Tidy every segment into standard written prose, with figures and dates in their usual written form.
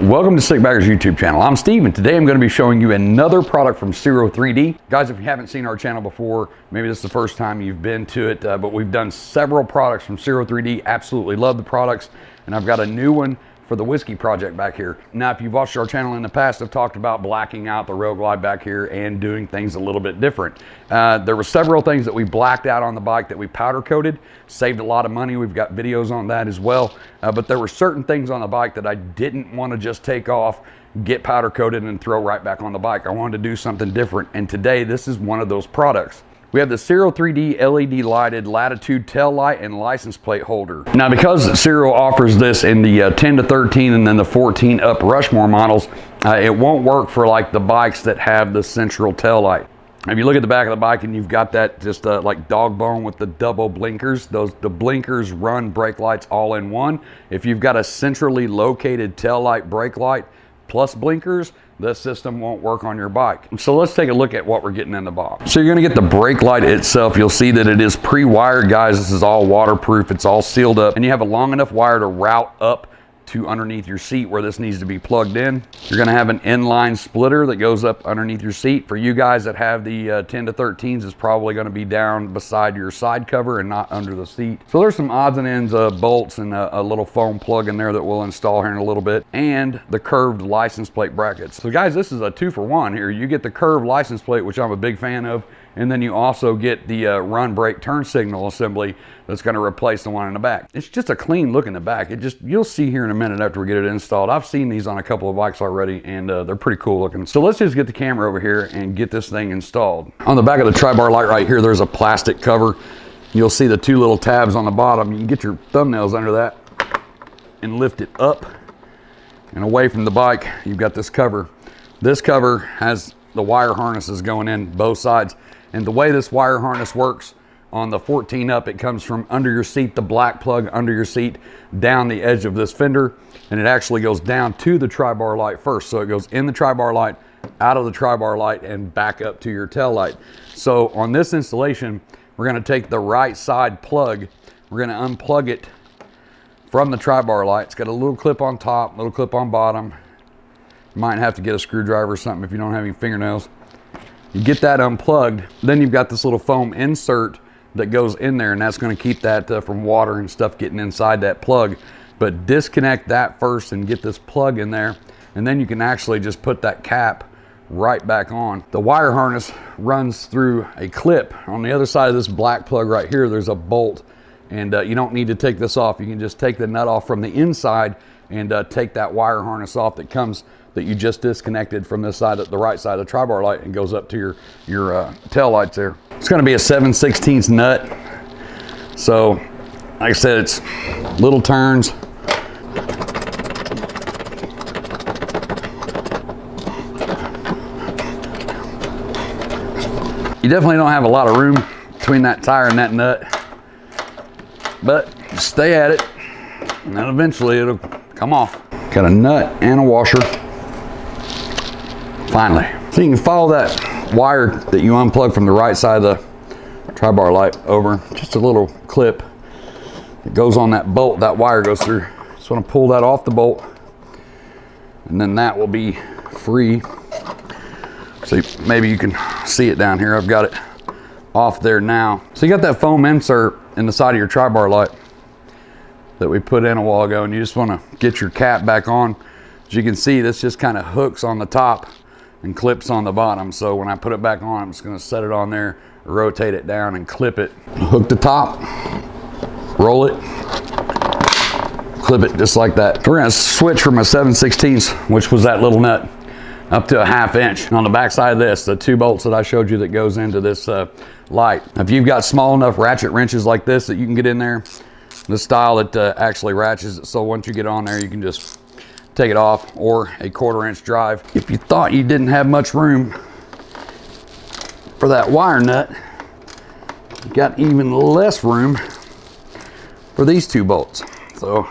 Welcome to Sikbaggers YouTube channel. I'm Steve, and today I'm going to be showing you another product from Ciro 3D. Guys, if you haven't seen our channel before, maybe this is the first time you've been to it, but we've done several products from Ciro 3D. Absolutely love the products, and I've got a new one for the whiskey project back here. Now, if you've watched our channel in the past, I've talked about blacking out the rail glide back here and doing things a little bit different. There were several things that we blacked out on the bike that we powder coated, saved a lot of money. We've got videos on that as well. But there were certain things on the bike that I didn't want to just take off, get powder coated and throw right back on the bike. I wanted to do something different. And today, this is one of those products. We have the Ciro 3D LED lighted Latitude tail light and license plate holder. Now, because Ciro offers this in the 10 to 13 and then the 14 up Rushmore models, it won't work for like the bikes that have the central tail light. If you look at the back of the bike and you've got that just like dog bone with the double blinkers, the blinkers run brake lights all in one. If you've got a centrally located tail light brake light plus blinkers, this system won't work on your bike. So let's take a look at what we're getting in the box. So you're gonna get the brake light itself. You'll see that it is pre-wired, guys. This is all waterproof, it's all sealed up, and you have a long enough wire to route up to underneath your seat where this needs to be plugged in. You're gonna have an inline splitter that goes up underneath your seat. For you guys that have the 10 to 13s, it's probably gonna be down beside your side cover and not under the seat. So there's some odds and ends of bolts and a little foam plug in there that we'll install here in a little bit, and the curved license plate brackets. So guys, this is a 2-for-1 here. You get the curved license plate, which I'm a big fan of, and then you also get the run brake turn signal assembly that's going to replace the one in the back. It's just a clean look in the back. You'll see here in a minute after we get it installed. I've seen these on a couple of bikes already, and they're pretty cool looking. So let's just get the camera over here and get this thing installed. On the back of the tri-bar light right here, there's a plastic cover. You'll see the 2 little tabs on the bottom. You can get your thumbnails under that and lift it up and away from the bike. You've got this cover. This cover has the wire harnesses going in both sides. And the way this wire harness works, on the 14 up, it comes from under your seat, the black plug under your seat, down the edge of this fender, and it actually goes down to the tri-bar light first. So it goes in the tri-bar light, out of the tri-bar light, and back up to your tail light. So on this installation, we're gonna take the right side plug, we're gonna unplug it from the tri-bar light. It's got a little clip on top, little clip on bottom. You might have to get a screwdriver or something if you don't have any fingernails. You get that unplugged, then you've got this little foam insert that goes in there, and that's going to keep that from water and stuff getting inside that plug. But disconnect that first and get this plug in there, and then you can actually just put that cap right back on. The wire harness runs through a clip. On the other side of this black plug right here, there's a bolt, and you don't need to take this off. You can just take the nut off from the inside and take that wire harness off that you just disconnected from this side, the right side of the tri-bar light, and goes up to your tail lights there. It's going to be a 7/16 nut. So, like I said, it's little turns. You definitely don't have a lot of room between that tire and that nut, but just stay at it, and then eventually it'll come off. Got a nut and a washer. Finally. So you can follow that wire that you unplug from the right side of the tri-bar light over. Just a little clip that goes on that bolt that wire goes through. Just want to pull that off the bolt, and then that will be free. So maybe you can see it down here. I've got it off there now. So you got that foam insert in the side of your tri-bar light that we put in a while ago, and you just want to get your cap back on. As you can see, this just kind of hooks on the top and clips on the bottom. So when I put it back on, I'm just going to set it on there, rotate it down, and clip it. Hook the top, roll it, clip it just like that. So we're going to switch from a 7/16, which was that little nut, up to a 1/2 inch. And on the back side of this, the 2 bolts that I showed you that goes into this light. If you've got small enough ratchet wrenches like this that you can get in there, the style that actually ratchets it, so once you get on there, you can just take it off, or a 1/4 inch drive. If you thought you didn't have much room for that wire nut, you got even less room for these 2 bolts. So,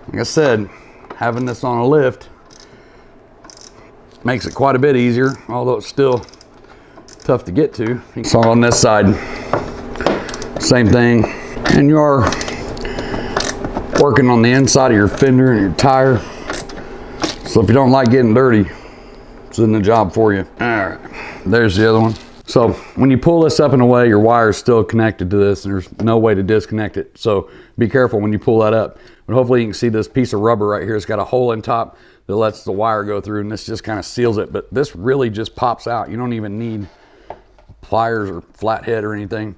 like I said, having this on a lift makes it quite a bit easier, although it's still tough to get to. So on this side, same thing. And you are working on the inside of your fender and your tire. So if you don't like getting dirty, this isn't the job for you. All right, there's the other one. So when you pull this up and away, your wire is still connected to this. There's no way to disconnect it. So be careful when you pull that up. But hopefully you can see this piece of rubber right here. It's got a hole in top that lets the wire go through, and this just kind of seals it. But this really just pops out. You don't even need pliers or flathead or anything.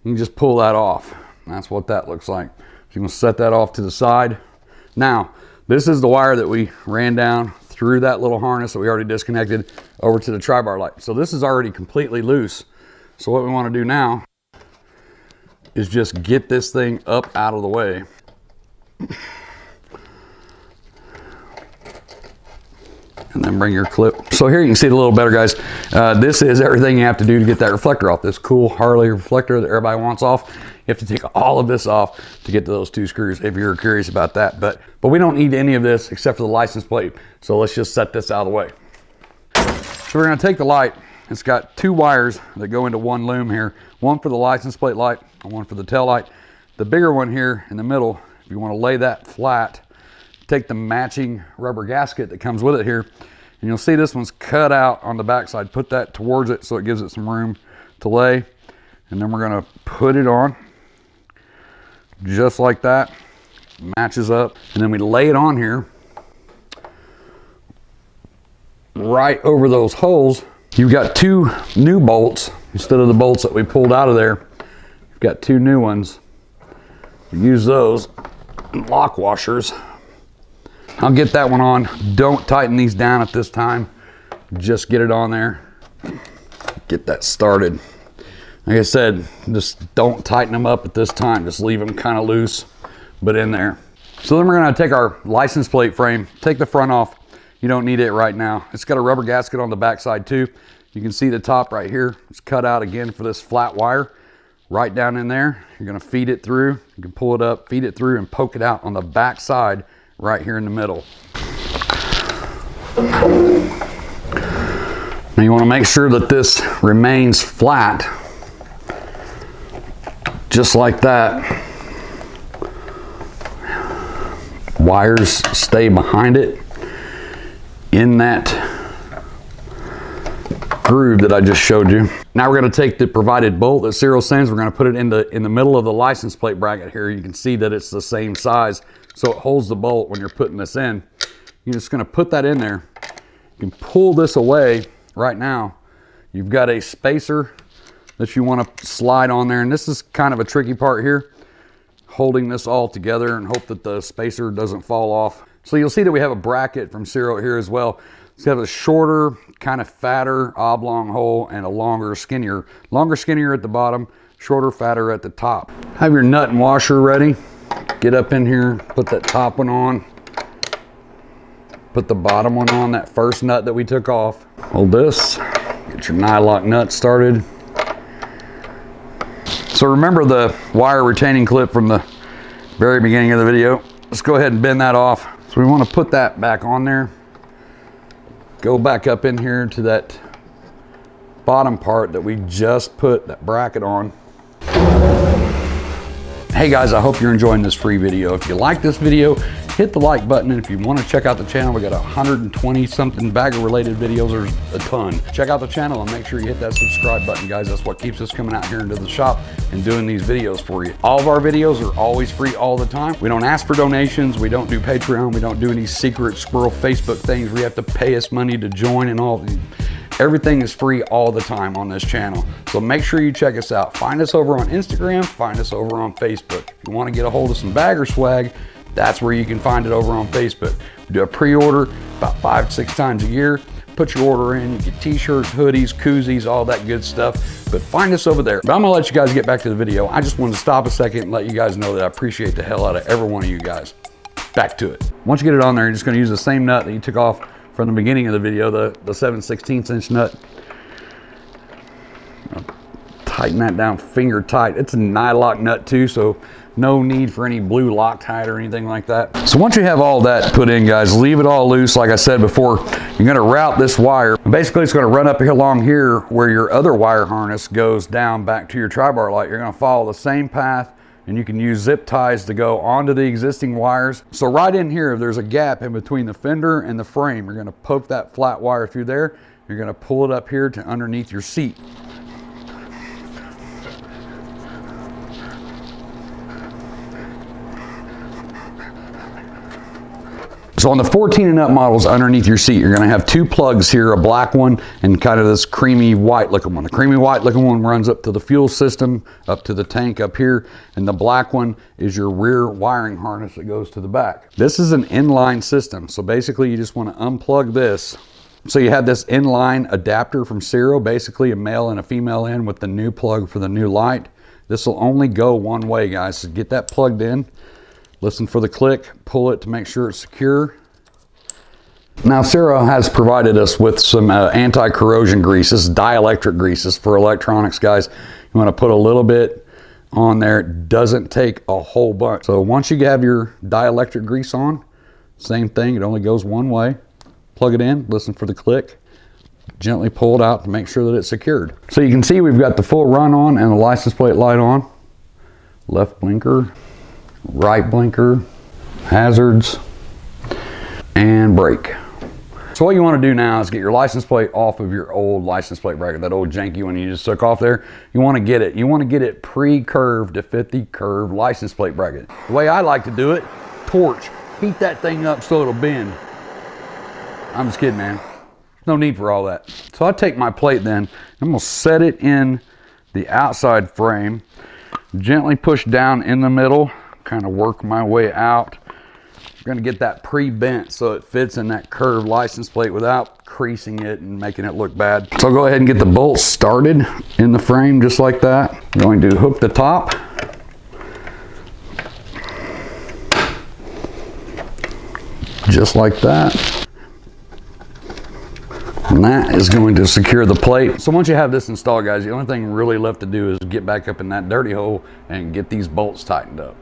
You can just pull that off. That's what that looks like. So you're gonna set that off to the side. Now, this is the wire that we ran down through that little harness that we already disconnected over to the tri-bar light. So this is already completely loose. So what we want to do now is just get this thing up out of the way. And then bring your clip. So here you can see it a little better, guys. This is everything you have to do to get that reflector off. This cool Harley reflector that everybody wants off. You have to take all of this off to get to those two screws if you're curious about that. But we don't need any of this except for the license plate. So let's just set this out of the way. So we're gonna take the light. It's got two wires that go into one loom here. One for the license plate light and one for the tail light. The bigger one here in the middle, if you wanna lay that flat, take the matching rubber gasket that comes with it here, and you'll see this one's cut out on the backside. Put that towards it so it gives it some room to lay. And then we're gonna put it on just like that. Matches up. And then we lay it on here right over those holes. You've got two new bolts instead of the bolts that we pulled out of there. You've got two new ones. Use those lock washers. I'll get that one on. Don't tighten these down at this time. Just get it on there. Get that started. Like I said, just don't tighten them up at this time. Just leave them kind of loose, but in there. So then we're gonna take our license plate frame, take the front off. You don't need it right now. It's got a rubber gasket on the backside too. You can see the top right here. It's cut out again for this flat wire. Right down in there, you're gonna feed it through. You can pull it up, feed it through, and poke it out on the back side right here in the middle. Now you wanna make sure that this remains flat, just like that. Wires stay behind it in that groove that I just showed you. Now we're gonna take the provided bolt that Ciro sends, we're gonna put it in the middle of the license plate bracket here. You can see that it's the same size, so it holds the bolt when you're putting this in. You're just gonna put that in there. You can pull this away right now. You've got a spacer that you wanna slide on there, and this is kind of a tricky part here, holding this all together and hope that the spacer doesn't fall off. So you'll see that we have a bracket from Ciro here as well. It's got a shorter, kind of fatter oblong hole and a longer, skinnier at the bottom, shorter, fatter at the top. Have your nut and washer ready. Get up in here, put that top one on, put the bottom one on, that first nut that we took off. Hold this, get your nylock nut started. So remember the wire retaining clip from the very beginning of the video. Let's go ahead and bend that off. So we want to put that back on there. Go back up in here to that bottom part that we just put that bracket on. Hey guys, I hope you're enjoying this free video. If you like this video, hit the like button, and if you want to check out the channel, we got 120 something bagger related videos. There's a ton. Check out the channel and make sure you hit that subscribe button, guys. That's what keeps us coming out here into the shop and doing these videos for you. All of our videos are always free all the time. We don't ask for donations. We don't do Patreon. We don't do any secret squirrel Facebook things where you have to pay us money to join and all. Everything is free all the time on this channel. So make sure you check us out. Find us over on Instagram, find us over on Facebook. If you want to get a hold of some bagger swag, that's where you can find it over on Facebook. We do a pre-order about 5 to 6 times a year. Put your order in, you get t-shirts, hoodies, koozies, all that good stuff. But find us over there. But I'm gonna let you guys get back to the video. I just wanted to stop a second and let you guys know that I appreciate the hell out of every one of you guys. Back to it. Once you get it on there, you're just gonna use the same nut that you took off from the beginning of the video, the 7/16 inch nut. Tighten that down finger tight. It's a nylock nut too, so no need for any blue Loctite or anything like that. So once you have all that put in, guys, leave it all loose. Like I said before, you're gonna route this wire. Basically, it's gonna run up along here where your other wire harness goes down back to your tri-bar light. You're gonna follow the same path and you can use zip ties to go onto the existing wires. So right in here, if there's a gap in between the fender and the frame, you're gonna poke that flat wire through there. You're gonna pull it up here to underneath your seat. So on the 14 and up models underneath your seat, you're gonna have two plugs here, a black one and kind of this creamy white looking one. The creamy white looking one runs up to the fuel system, up to the tank up here, and the black one is your rear wiring harness that goes to the back. This is an inline system, so basically you just wanna unplug this. So you have this inline adapter from Ciro, basically a male and a female in with the new plug for the new light. This will only go one way, guys, so get that plugged in. Listen for the click, pull it to make sure it's secure. Now Ciro has provided us with some anti-corrosion grease. This is dielectric grease. This is for electronics, guys. You want to put a little bit on there. It doesn't take a whole bunch. So once you have your dielectric grease on, same thing, it only goes one way. Plug it in, listen for the click, gently pull it out to make sure that it's secured. So you can see we've got the full run on and the license plate light on. Left blinker, right blinker, hazards, and brake. So what you want to do now is get your license plate off of your old license plate bracket, that old janky one you just took off there. You want to get it pre-curved to fit the curved license plate bracket. The way I like to do it, torch, heat that thing up so it'll bend. I'm just kidding, man. No need for all that. So I take my plate then, I'm gonna set it in the outside frame, gently push down in the middle, kind of work my way out. We're gonna get that pre-bent so it fits in that curved license plate without creasing it and making it look bad. So I'll go ahead and get the bolts started in the frame just like that. I'm going to hook the top. Just like that. And that is going to secure the plate. So once you have this installed, guys, the only thing really left to do is get back up in that dirty hole and get these bolts tightened up.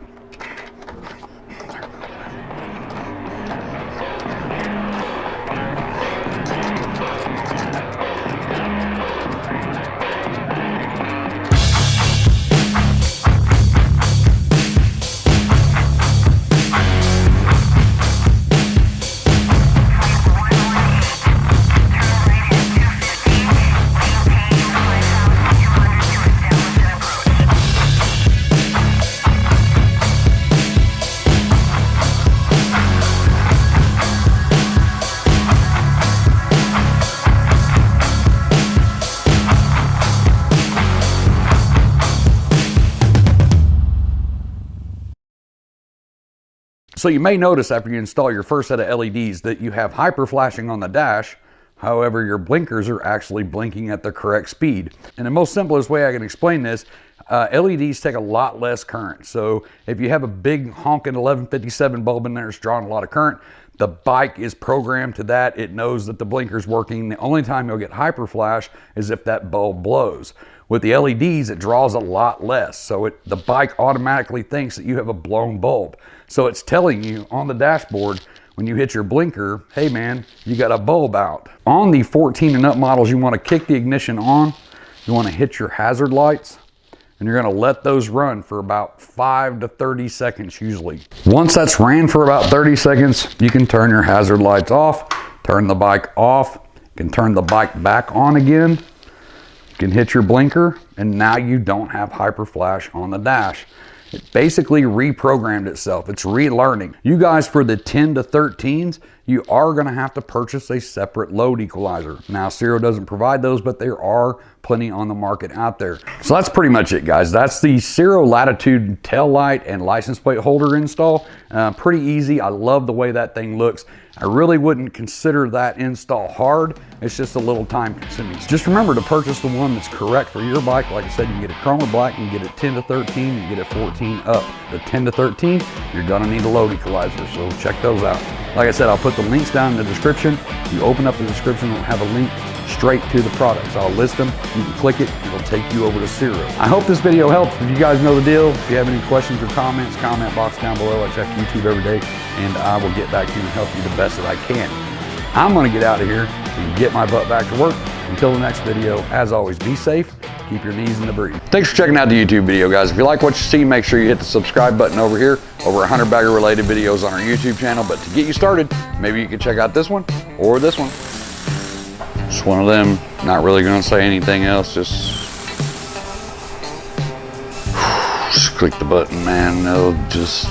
So you may notice after you install your first set of LEDs that you have hyper flashing on the dash. However, your blinkers are actually blinking at the correct speed. And the most simplest way I can explain this, LEDs take a lot less current. So if you have a big honking 1157 bulb in there that's drawing a lot of current, the bike is programmed to that. It knows that the blinker's working. The only time you'll get hyper flash is if that bulb blows. With the LEDs, it draws a lot less. So the bike automatically thinks that you have a blown bulb. So it's telling you on the dashboard when you hit your blinker, hey man, you got a bulb out. On the 14 and up models, you want to kick the ignition on. You want to hit your hazard lights, and you're going to let those run for about 5 to 30 seconds usually. Once that's ran for about 30 seconds, you can turn your hazard lights off, turn the bike off, you can turn the bike back on again. You can hit your blinker, and now you don't have hyper flash on the dash. It basically reprogrammed itself. It's relearning. You guys, for the 10 to 13s, you are gonna have to purchase a separate load equalizer. Now, Ciro doesn't provide those, but there are plenty on the market out there. So that's pretty much it, guys. That's the Ciro Latitude tail light and license plate holder install. Pretty easy. I love the way that thing looks. I really wouldn't consider that install hard. It's just a little time consuming. Just remember to purchase the one that's correct for your bike. Like I said, you can get it chrome or black, you can get it 10 to 13, you can get it 14 up. The 10 to 13, you're gonna need a load equalizer, so check those out. Like I said, I'll put the links down in the description. You open up the description, it'll have a link straight to the products. I'll list them, you can click it, it'll take you over to Ciro. I hope this video helps. If you guys know the deal, if you have any questions or comments, comment box down below. I check YouTube every day, and I will get back to you and help you the best that I can. I'm gonna get out of here and get my butt back to work Until the next video, as always, be safe, keep your knees in the breeze. Thanks for checking out the YouTube video, guys. If you like what you see, make sure you hit the subscribe button over here. Over 100 bagger related videos on our YouTube channel. But to get you started, maybe you can check out this one or this one. Just one of them. Not really gonna say anything else. Just click the button, man. No, just